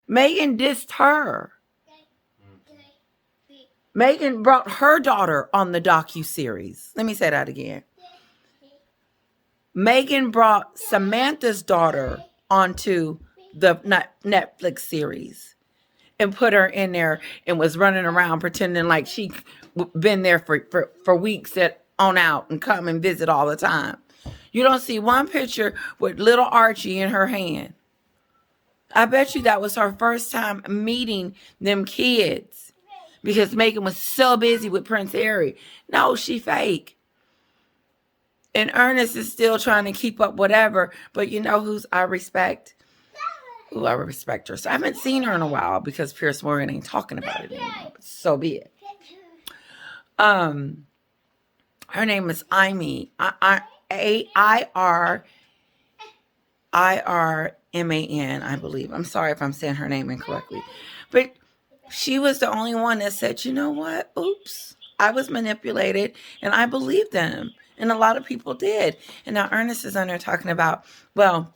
Meghan dissed her. Meghan brought her daughter on the docuseries. Let me say that again. Meghan brought Samantha's daughter onto the Netflix series and put her in there and was running around pretending like she been there for weeks on out and come and visit all the time. You don't see one picture with little Archie in her hand. I bet you that was her first time meeting them kids because Meghan was so busy with Prince Harry. No, she fake. And Ernest is still trying to keep up whatever. But you know who's I respect? Ooh, I respect her. So I haven't seen her in a while because Piers Morgan ain't talking about it anymore. But so be it. Her name is Amy. IRMAN, I believe. I'm sorry if I'm saying her name incorrectly. But she was the only one that said, you know what? Oops. I was manipulated and I believed them. And a lot of people did. And now Ernest is on there talking about, well,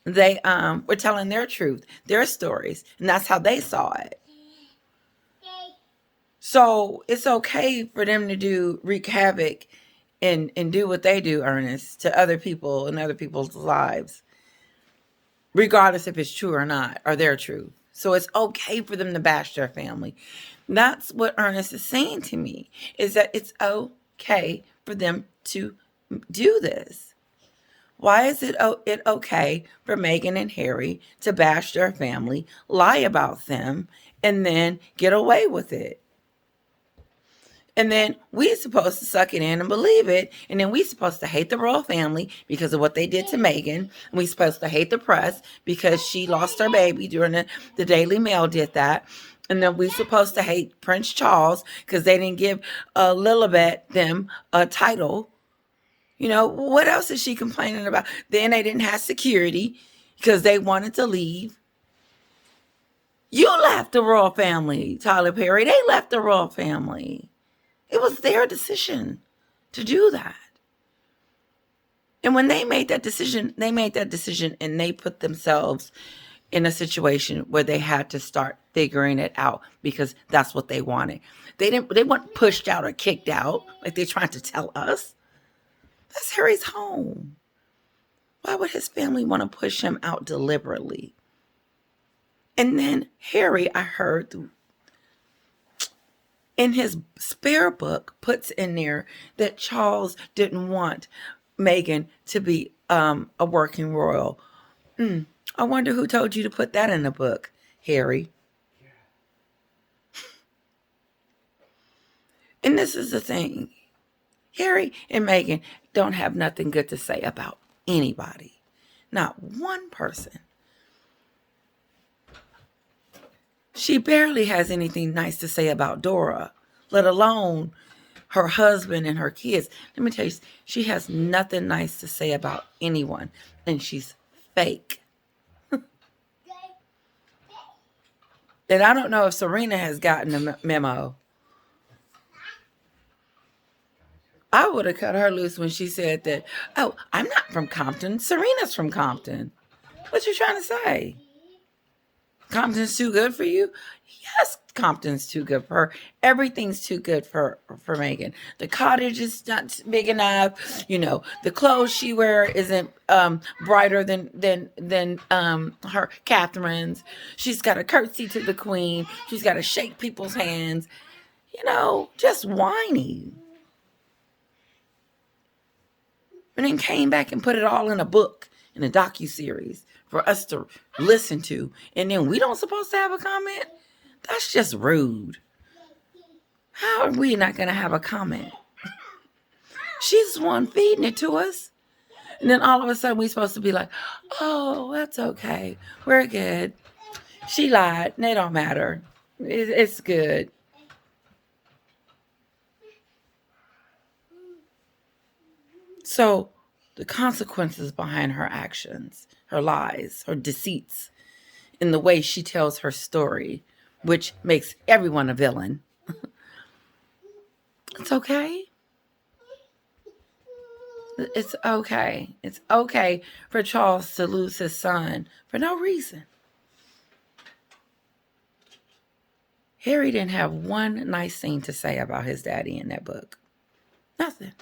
they were telling their truth, their stories, and that's how they saw it. So it's okay for them to wreak havoc and do what they do, Ernest, to other people and other people's lives, regardless if it's true or not, or their truth. So it's okay for them to bash their family. That's what Ernest is saying to me, is that it's okay for them to do this. Why is it okay for Meghan and Harry to bash their family, lie about them, and then get away with it? And then we're supposed to suck it in and believe it. And then we're supposed to hate the royal family because of what they did to Meghan. And we're supposed to hate the press because she lost her baby during the Daily Mail did that. And then we're supposed to hate Prince Charles because they didn't give Lilibet them a title. You know, what else is she complaining about? Then they didn't have security because they wanted to leave. You left the royal family, Tyler Perry. They left the royal family. It was their decision to do that. And when they made that decision and they put themselves in a situation where they had to start figuring it out because that's what they wanted. They weren't pushed out or kicked out like they're trying to tell us. That's Harry's home. Why would his family want to push him out deliberately? And then Harry, I heard in his spare book, puts in there that Charles didn't want Meghan to be a working royal. I wonder who told you to put that in the book, Harry. And this is the thing. Harry and Meghan don't have nothing good to say about anybody. Not one person. She barely has anything nice to say about Dora, let alone her husband and her kids. Let me tell you, she has nothing nice to say about anyone, and she's fake. And I don't know if Serena has gotten a memo. I would have cut her loose when she said that, oh, I'm not from Compton. Serena's from Compton. What you trying to say? Compton's too good for you? Yes, Compton's too good for her. Everything's too good for Meghan. The cottage is not big enough. You know, the clothes she wears isn't brighter than her Catherine's. She's got to curtsy to the queen. She's got to shake people's hands. You know, just whiny. And then came back and put it all in a book, in a docuseries for us to listen to. And then we don't supposed to have a comment? That's just rude. How are we not going to have a comment? She's the one feeding it to us. And then all of a sudden we're supposed to be like, oh, that's okay. We're good. She lied. They don't matter. It's good. So the consequences behind her actions, her lies, her deceits, in the way she tells her story, which makes everyone a villain. It's okay. It's okay. It's okay for Charles to lose his son for no reason. Harry didn't have one nice thing to say about his daddy in that book. Nothing.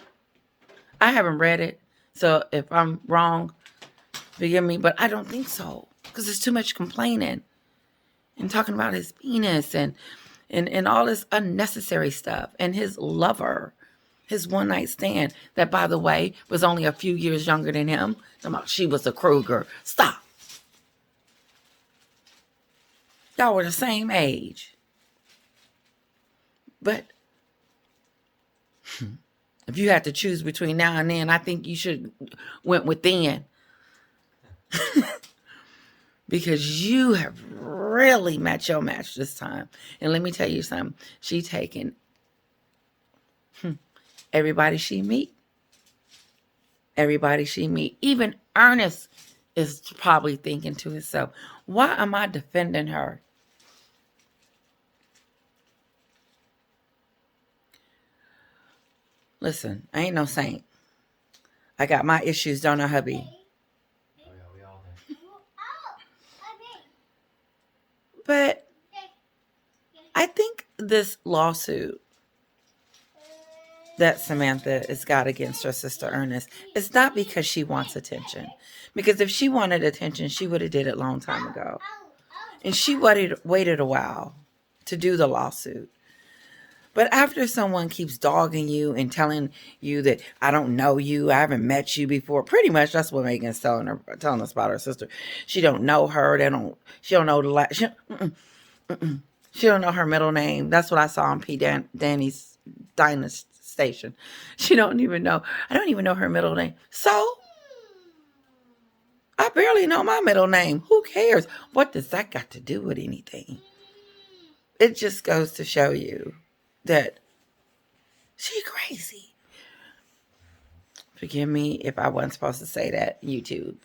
I haven't read it, so if I'm wrong, forgive me, but I don't think so. Because there's too much complaining and talking about his penis and all this unnecessary stuff. And his lover, his one-night stand, that, by the way, was only a few years younger than him. She was a Kruger. Stop. Y'all were the same age. But if you had to choose between now and then, I think you should went with then. Because you have really met your match this time. And let me tell you something. She taking everybody she meet. Everybody she meet. Even Ernest is probably thinking to himself, why am I defending her? Listen, I ain't no saint. I got my issues, don't I, hubby? But I think this lawsuit that Samantha has got against her sister Ernest is not because she wants attention. Because if she wanted attention, she would have did it a long time ago. And she waited a while to do the lawsuit. But after someone keeps dogging you and telling you that I don't know you, I haven't met you before, pretty much that's what Meghan's telling us about her sister. She don't know her. She don't know the last. She don't know her middle name. That's what I saw on Danny's Dinah's station. She don't even know. I don't even know her middle name. So I barely know my middle name. Who cares? What does that got to do with anything? It just goes to show you that she crazy. Forgive me if I wasn't supposed to say that, YouTube.